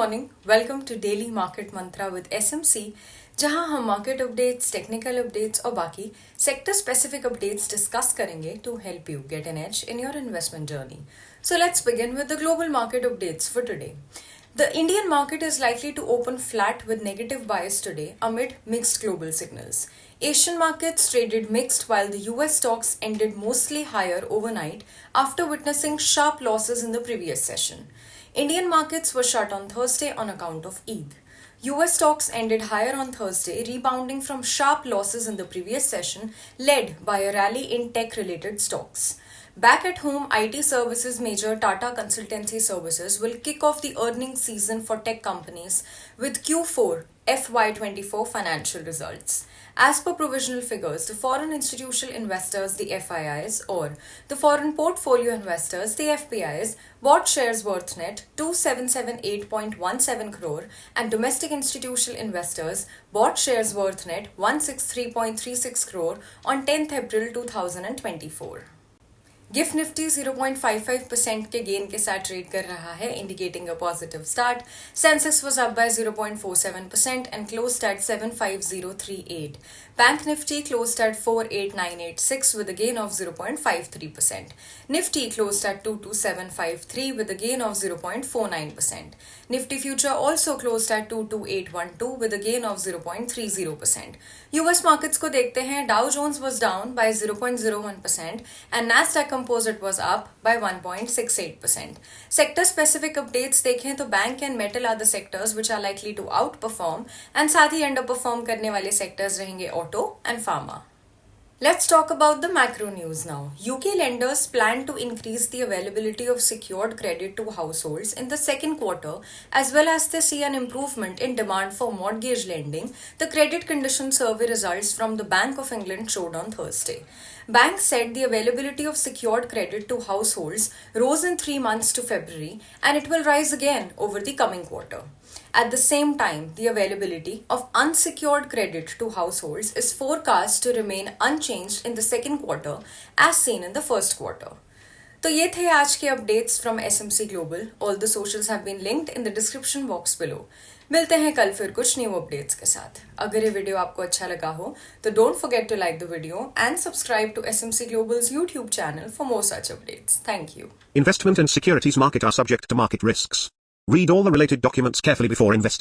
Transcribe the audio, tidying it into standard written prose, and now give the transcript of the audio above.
Morning, welcome to daily market mantra with SMC, जहां हम market updates, technical updates और बाकी सेक्टर स्पेसिफिक अपडेट्स डिस्कस करेंगे to help you get an edge in your investment journey. So let's begin with the global market updates for today. The Indian market is likely to open flat with negative bias today amid mixed global signals. Asian markets traded mixed while the US stocks ended mostly higher overnight after witnessing sharp losses in the previous session. Indian markets were shut on Thursday on account of Eid. US stocks ended higher on Thursday, rebounding from sharp losses in the previous session, led by a rally in tech-related stocks. Back at home, IT services major Tata Consultancy Services will kick off the earnings season for tech companies with Q4 FY24 financial results. As per provisional figures, the foreign institutional investors, the FIIs, or the foreign portfolio investors, the FPIs, bought shares worth net 2778.17 crore and domestic institutional investors bought shares worth net 163.36 crore on 10th April 2024. Gift Nifty 0.55% के gain के साथ trade कर रहा है, indicating a positive start. Sensex was up by 0.47% and closed eight 75038. Bank Nifty closed eight 48986 with a gain of 0.53%. Nifty closed at 22753 with a gain of 0.49%. Nifty future also closed at 22812 with a gain of 0.30%. US markets को देखते हैं. Dow Jones was down by 0.01% and Nasdaq Composite was up by 1.68%. Sector specific updates देखें तो bank and metal are the sectors which are likely to outperform and साथ ही underperform करने वाले sectors रहेंगे auto and pharma. Let's talk about the macro news now. UK lenders plan to increase the availability of secured credit to households in the second quarter, as well as they see an improvement in demand for mortgage lending, the credit condition survey results from the Bank of England showed on Thursday. Banks said the availability of secured credit to households rose in 3 months to February, and it will rise again over the coming quarter. At the same time, the availability of unsecured credit to households is forecast to remain unchanged in the second quarter as seen in the first quarter. तो ये थे आज के updates from SMC Global. All the socials have been linked in the description box below. मिलते हैं कल फिर कुछ न्यू अपडेट्स के साथ. अगर ये वीडियो आपको अच्छा लगा हो तो don't forget to like the video and subscribe to SMC Global's YouTube channel for more such updates. Thank you. Investment and securities market are subject to market risks. Read all the related documents carefully before investing.